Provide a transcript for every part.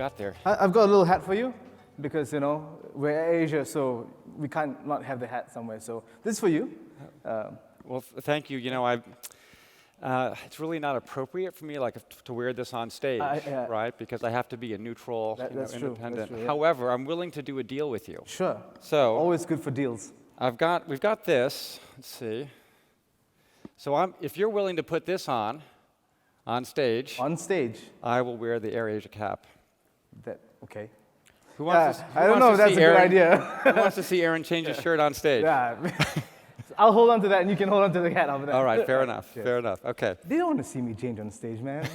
got there? I've got a little hat for you because, we're AirAsia, so we can't not have the hat somewhere. So this is for you. Well, thank you. It's really not appropriate for me to wear this on stage, right? Because I have to be a neutral, That's true. independent. That's true, yeah. However, I'm willing to do a deal with you. Sure. So always good for deals. we've got this. Let's see. So if you're willing to put this on stage. On stage. I will wear the AirAsia cap. Okay. Who wants to, I don't know if that's a good idea. Who wants to see Aaron change his shirt on stage? Yeah. I'll hold on to that, and you can hold on to the hat over there. All right, fair enough. Fair enough. Okay. They don't want to see me change on stage, man.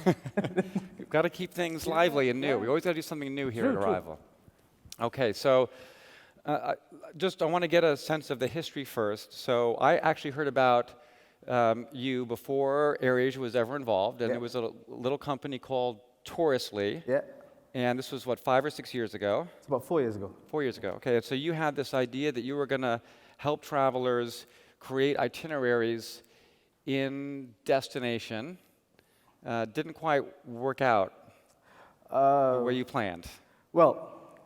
We've got to keep things lively and new. We always got to do something new here at Arival. Okay, so I want to get a sense of the history first. So I actually heard about you before AirAsia was ever involved, and it was a little company called Touristly. Yeah. And this was, 5 or 6 years ago? It's about 4 years ago. 4 years ago. Okay, so you had this idea that you were going to help travelers create itineraries in destination. Didn't quite work out the way you planned. Well,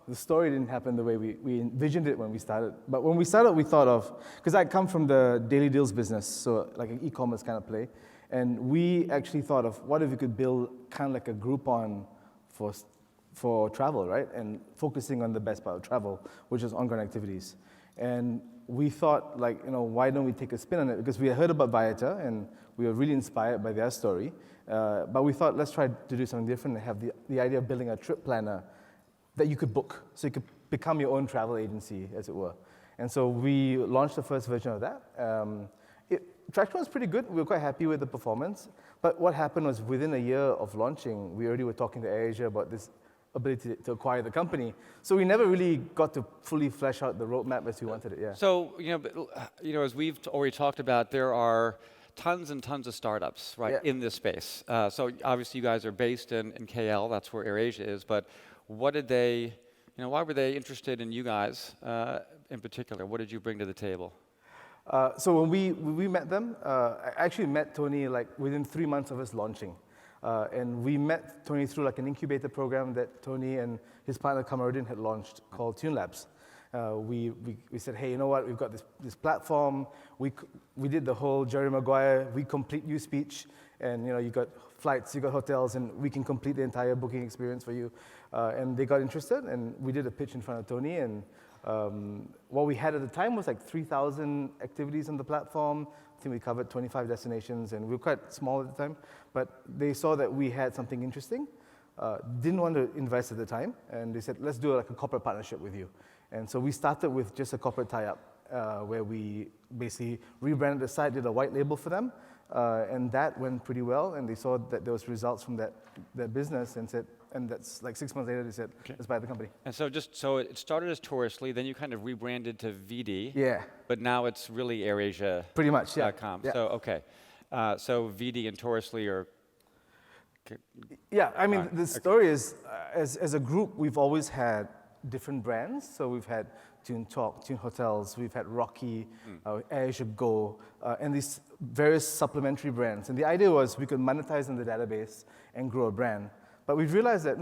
the story didn't happen the way we envisioned it when we started. But when we started, we thought of, because I come from the daily deals business, so like an e-commerce kind of play, and we actually thought of what if we could build kind of like a Groupon for travel, right? And focusing on the best part of travel, which is ongoing activities. And we thought, why don't we take a spin on it? Because we had heard about Vieta, and we were really inspired by their story. But we thought, let's try to do something different and have the idea of building a trip planner that you could book. So you could become your own travel agency, as it were. And so we launched the first version of that. Traction was pretty good. We were quite happy with the performance. But what happened was within a year of launching, we already were talking to AirAsia about this ability to acquire the company. So we never really got to fully flesh out the roadmap as we wanted it, yeah. So, as we've already talked about, there are tons and tons of startups, right, in this space. So obviously you guys are based in KL, that's where AirAsia is, but what did they, why were they interested in you guys in particular? What did you bring to the table? So when we met them, I actually met Tony within 3 months of us launching. And we met Tony through an incubator program that Tony and his partner Kamarudin had launched called Tune Labs. We said, hey, you know what? We've got this platform. We did the whole Jerry Maguire, we complete you speech, and you got flights, you got hotels, and we can complete the entire booking experience for you. And they got interested, and we did a pitch in front of Tony. And what we had at the time was 3,000 activities on the platform. I think we covered 25 destinations, and we were quite small at the time. But they saw that we had something interesting, didn't want to invest at the time, and they said, let's do a corporate partnership with you. And so we started with just a corporate tie-up, where we basically rebranded the site, did a white label for them, and that went pretty well, and they saw that there was results from that business, and said, and that's 6 months later, they said, let's buy the company. And so it started as Touristly, then you kind of rebranded to Vidi. Yeah. But now it's really AirAsia. Pretty much, yeah. Yeah. So, okay. So Vidi and Touristly are... Yeah, I mean, the story is, as a group, we've always had different brands. So we've had Tune Talk, Tune Hotels, we've had Rocky, AirAsia Go, and these various supplementary brands. And the idea was we could monetize in the database and grow a brand. But we've realized that,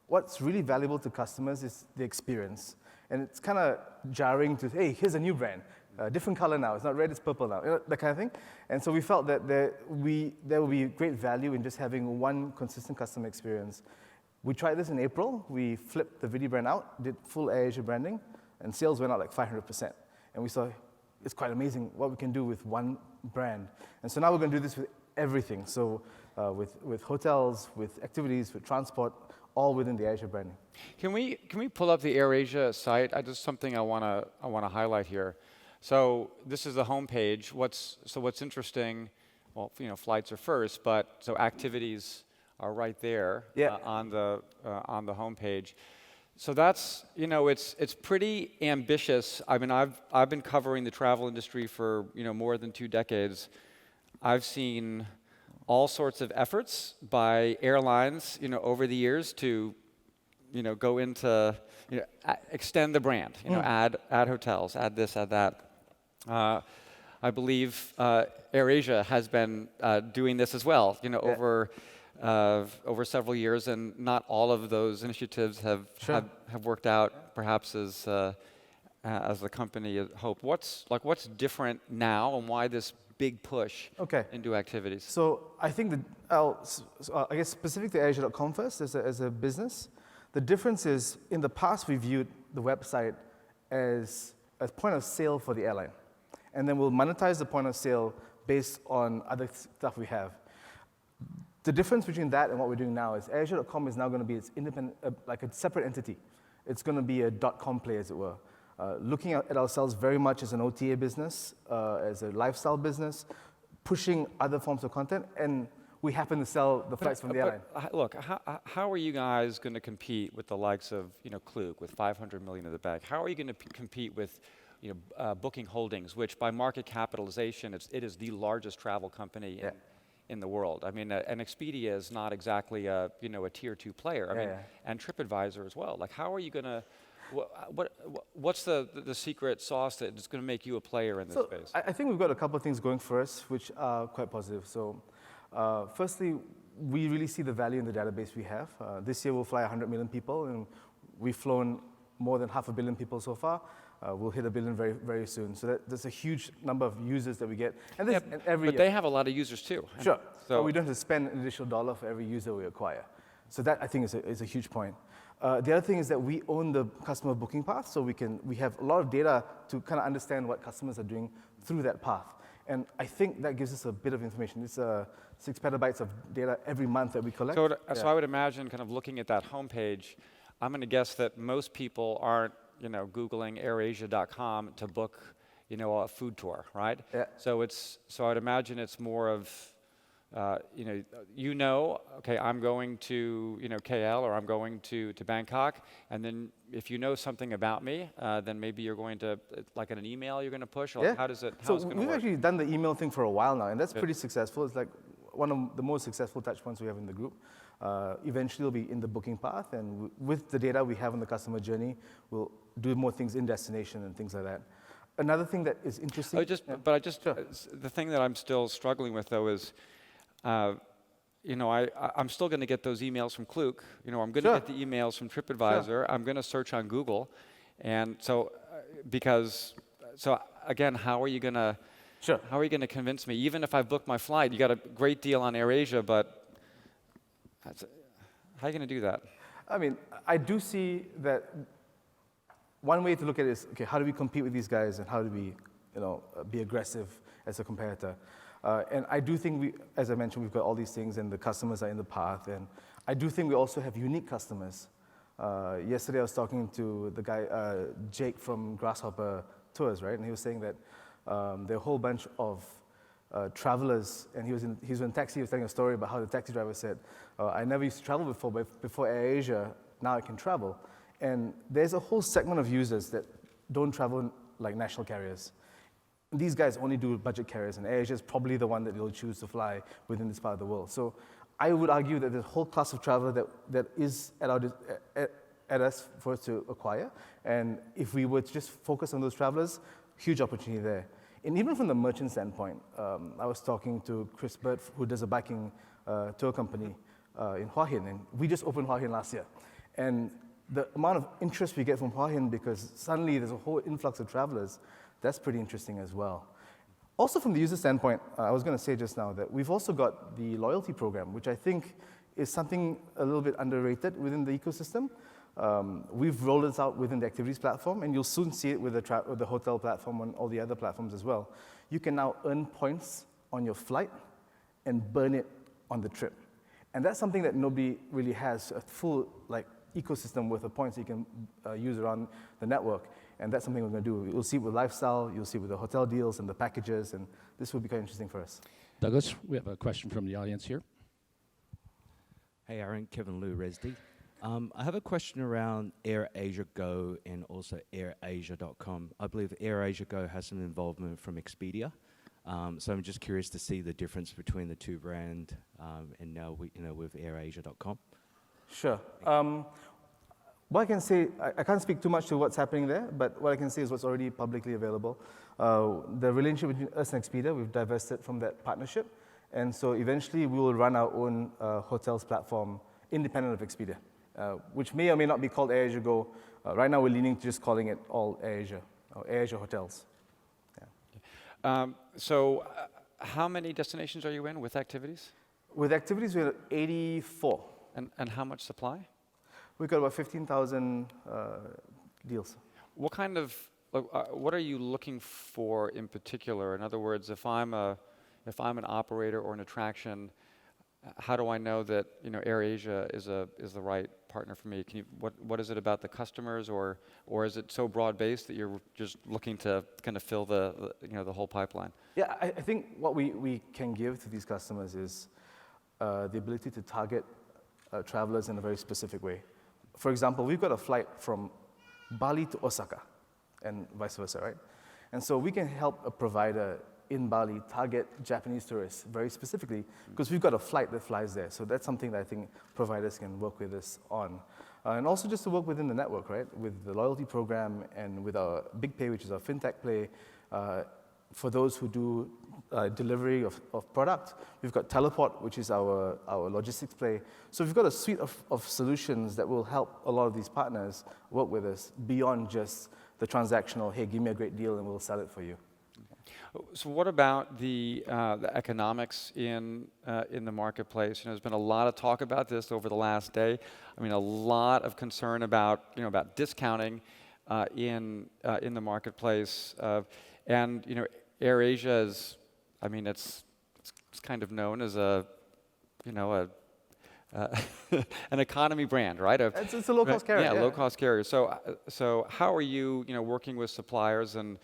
what's really valuable to customers is the experience. And it's kind of jarring to, hey, here's a new brand, different color now, it's not red, it's purple now, that kind of thing. And so we felt that there would be great value in just having one consistent customer experience. We tried this in April. We flipped the Vidi brand out, did full AirAsia branding, and sales went out 500%. And we saw it's quite amazing what we can do with one brand. And so now we're going to do this with everything. So with hotels, with activities, with transport, all within the AirAsia branding. Can we pull up the AirAsia site? Just something I want to highlight here. So this is the homepage. What's interesting? Well, flights are first, but so activities are right there on the homepage. So that's it's pretty ambitious. I mean, I've been covering the travel industry for more than 2 decades. I've seen all sorts of efforts by airlines over the years to go into extend the brand, add hotels, add this, add that. I believe AirAsia has been doing this as well, over over several years, and not all of those initiatives have worked out perhaps as the company had hoped. What's different now, and why this big push into activities? So I think that I guess specific to AirAsia.com first as a business, the difference is in the past we viewed the website as a point of sale for the airline, and then we'll monetize the point of sale based on other stuff we have. The difference between that and what we're doing now is AirAsia.com is now going to be its independent, like a separate entity. It's going to be a .com play, as it were. Looking at ourselves very much as an OTA business, as a lifestyle business, pushing other forms of content, and we happen to sell the flights from the airline. Look, how are you guys going to compete with the likes of Klook with 500 million in the bank? How are you going to compete with Booking Holdings, which by market capitalization, it is the largest travel company in the world? I mean, and Expedia is not exactly a tier 2 player. I mean, and TripAdvisor as well. Like, how are you going to? What's the secret sauce that is going to make you a player in this space? I think we've got a couple of things going for us, which are quite positive. So, firstly, we really see the value in the database we have. This year we'll fly 100 million people, and we've flown more than 500 million people so far. We'll hit 1 billion very, very soon. So that's a huge number of users that we get. And this, and every but they have a lot of users too. Sure. So we don't have to spend an additional dollar for every user we acquire. So that, I think, is a huge point. The other thing is that we own the customer booking path, so we have a lot of data to kind of understand what customers are doing through that path. And I think that gives us a bit of information. It's 6 petabytes of data every month that we collect. So I would imagine, kind of looking at that homepage, I'm going to guess that most people aren't Googling AirAsia.com to book a food tour, right? Yeah. So I'd imagine it's more of okay, I'm going to KL, or I'm going to Bangkok, and then if you know something about me, then maybe you're going to, like in an email, you're going to push. Or how is it going to work? We've actually done the email thing for a while now, and that's pretty successful. It's like one of the most successful touch points we have in the group. Eventually, it'll be in the booking path, and with the data we have on the customer journey, we'll do more things in destination and things like that. Another thing that is interesting. The thing that I'm still struggling with though is, I'm still going to get those emails from Klook. I'm going to get the emails from TripAdvisor. I'm going to search on Google, and so again, how are you going to? How are you going to convince me? Even if I book my flight, you got a great deal on AirAsia, but how are you going to do that? I mean, I do see that one way to look at it is, okay, how do we compete with these guys, and how do we, be aggressive as a competitor? And I do think as I mentioned, we've got all these things, and the customers are in the path, and I do think we also have unique customers. Yesterday I was talking to the guy, Jake from Grasshopper Tours, right? And he was saying that there are a whole bunch of travelers, and he was in a taxi. He was telling a story about how the taxi driver said, I never used to travel before, but before AirAsia, now I can travel. And there's a whole segment of users that don't travel like national carriers. These guys only do budget carriers, and AirAsia is probably the one that they'll choose to fly within this part of the world. So I would argue that there's a whole class of traveler that is at us for us to acquire. And if we were to just focus on those travelers, huge opportunity there. And even from the merchant standpoint, I was talking to Chris Burt, who does a biking tour company in Hua Hin, and we just opened Hua Hin last year. And the amount of interest we get from Hua Hin, because suddenly there's a whole influx of travelers, that's pretty interesting as well. Also from the user standpoint, I was going to say just now that we've also got the loyalty program, which I think is something a little bit underrated within the ecosystem. We've rolled this out within the activities platform, and you'll soon see it with the hotel platform and all the other platforms as well. You can now earn points on your flight and burn it on the trip. And that's something that nobody really has, a full ecosystem with the points you can use around the network. And that's something we're going to do. You'll see it with lifestyle, you'll see it with the hotel deals and the packages, and this will be quite interesting for us. Douglas, we have a question from the audience here. Hey, Aaron, Kevin Liu, ResD. I have a question around AirAsia Go and also AirAsia.com. I believe AirAsia Go has some involvement from Expedia, so I'm just curious to see the difference between the two brands and now with AirAsia.com. Sure. What I can say, I can't speak too much to what's happening there, but what I can say is what's already publicly available. The relationship between us and Expedia, we've divested from that partnership, And so eventually we will run our own hotels platform independent of Expedia, which may or may not be called AirAsia Go. Right now we're leaning to just calling it all AirAsia, or AirAsia Hotels. Yeah. How many destinations are you in with activities? With activities, we're at 84. And how much supply? We've got about 15,000 deals. What kind of, what are you looking for in particular? In other words, if I'm an operator or an attraction, how do I know that AirAsia is the right partner for me? What is it about the customers, or is it so broad based that you're just looking to kind of fill the whole pipeline? Yeah, I think what we can give to these customers is the ability to target travelers in a very specific way. For example, we've got a flight from Bali to Osaka, and vice versa, right? And so we can help a provider in Bali target Japanese tourists very specifically because we've got a flight that flies there. So that's something that I think providers can work with us on. And also just to work within the network, right? With the loyalty program and with our Big Pay, which is our fintech play, for those who do delivery of product. We've got Teleport, which is our logistics play. So we've got a suite of solutions that will help a lot of these partners work with us beyond just the transactional, hey, give me a great deal and we'll sell it for you. So what about the economics in the marketplace? There's been a lot of talk about this over the last day. I mean, a lot of concern about discounting in the marketplace, and AirAsia is, I mean, it's kind of known as an economy brand, right? It's a low-cost carrier. Yeah, low-cost carrier. So how are you, working with suppliers, and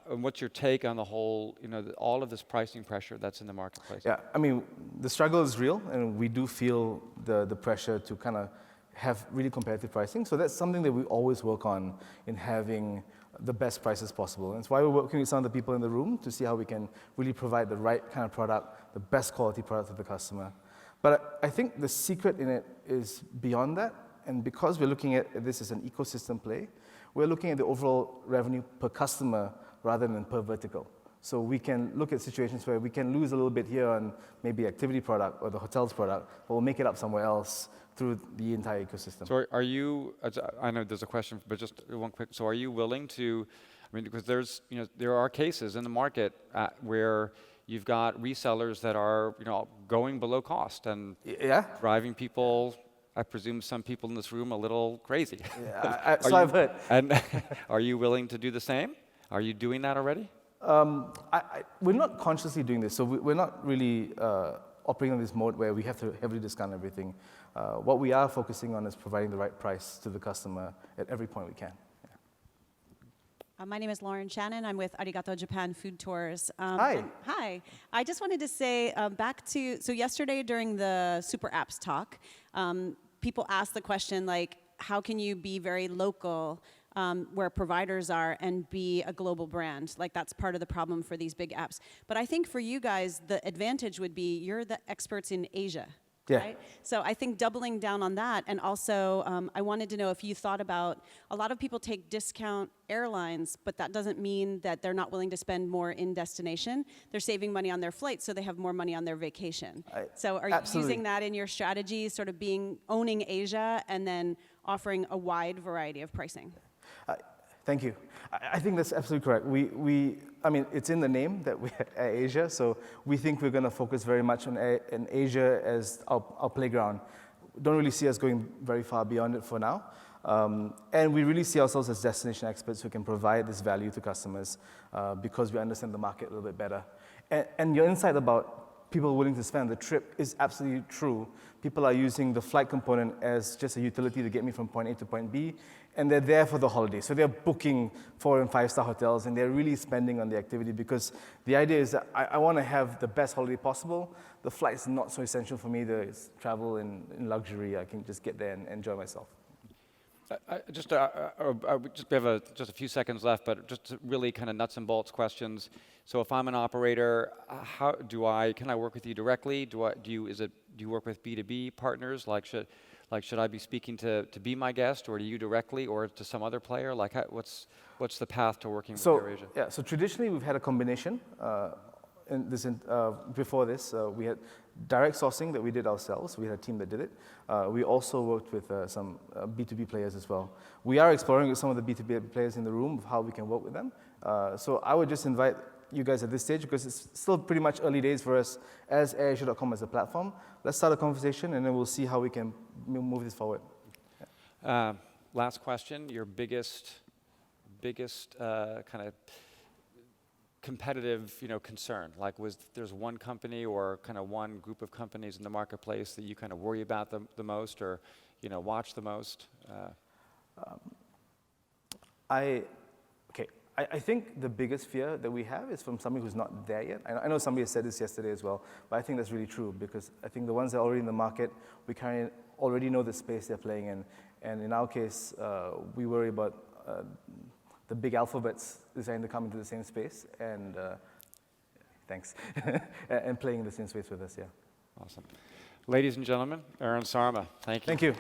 what's your take on the whole, all of this pricing pressure that's in the marketplace? Yeah, I mean, the struggle is real, and we do feel the pressure to kind of have really competitive pricing. So that's something that we always work on in having the best prices possible. And that's why we're working with some of the people in the room to see how we can really provide the right kind of product, the best quality product to the customer. But I think the secret in it is beyond that. And because we're looking at this as an ecosystem play, we're looking at the overall revenue per customer rather than per vertical. So we can look at situations where we can lose a little bit here on maybe activity product or the hotels product, but we'll make it up somewhere else through the entire ecosystem. So are you, I know there's a question, but just one quick, so are you willing to, I mean, because there are cases in the market where you've got resellers that are, going below cost and driving people, I presume some people in this room, a little crazy. Yeah, I've heard. And are you willing to do the same? Are you doing that already? We're not consciously doing this, so we're not really operating on this mode where we have to heavily discount everything. What we are focusing on is providing the right price to the customer at every point we can. My name is Lauren Shannon. I'm with Arigato Japan Food Tours. Hi. Hi. I just wanted to say so yesterday during the Super Apps talk, people asked the question, like, how can you be very local where providers are and be a global brand? Like, that's part of the problem for these big apps. But I think for you guys, the advantage would be you're the experts in Asia. Yeah. Right? So I think doubling down on that, and also I wanted to know if you thought about, a lot of people take discount airlines, but that doesn't mean that they're not willing to spend more in destination. They're saving money on their flights, so they have more money on their vacation. So are you using that in your strategy, sort of owning Asia and then offering a wide variety of pricing? Thank you. I think that's absolutely correct. I mean, it's in the name that we're AirAsia, so we think we're going to focus very much on Asia as our playground. Don't really see us going very far beyond it for now. And we really see ourselves as destination experts who can provide this value to customers because we understand the market a little bit better. And your insight about people willing to spend on the trip is absolutely true. People are using the flight component as just a utility to get me from point A to point B, and they're there for the holiday. So they're booking 4- and 5-star hotels, and they're really spending on the activity because the idea is that I want to have the best holiday possible. The flight's not so essential for me to travel in luxury. I can just get there and enjoy myself. We just have just a few seconds left, but just really kind of nuts and bolts questions. So if I'm an operator, can I work with you directly? Do you work with B2B partners? Should I be speaking to be my guest, or to you directly, or to some other player? What's the path to working with AirAsia? Yeah, so traditionally we've had a combination. before this, we had direct sourcing that we did ourselves. We had a team that did it. We also worked with some B2B players as well. We are exploring with some of the B2B players in the room of how we can work with them. So I would just invite you guys at this stage, because it's still pretty much early days for us as AirAsia.com as a platform. Let's start a conversation, and then we'll see how we can move this forward. Last question, your biggest kind of competitive, concern? Like, there's one company or kind of one group of companies in the marketplace that you kind of worry about the most, or watch the most? I think the biggest fear that we have is from somebody who's not there yet. I know somebody said this yesterday as well, but I think that's really true, because I think the ones that are already in the market, we kind of already know the space they're playing in. And in our case, we worry about the big alphabets deciding to come into the same space and thanks, and playing in the same space with us, yeah. Awesome. Ladies and gentlemen, Aaron Sarma, thank you. Thank you.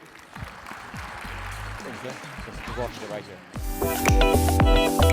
Thank you. You're welcome to right here.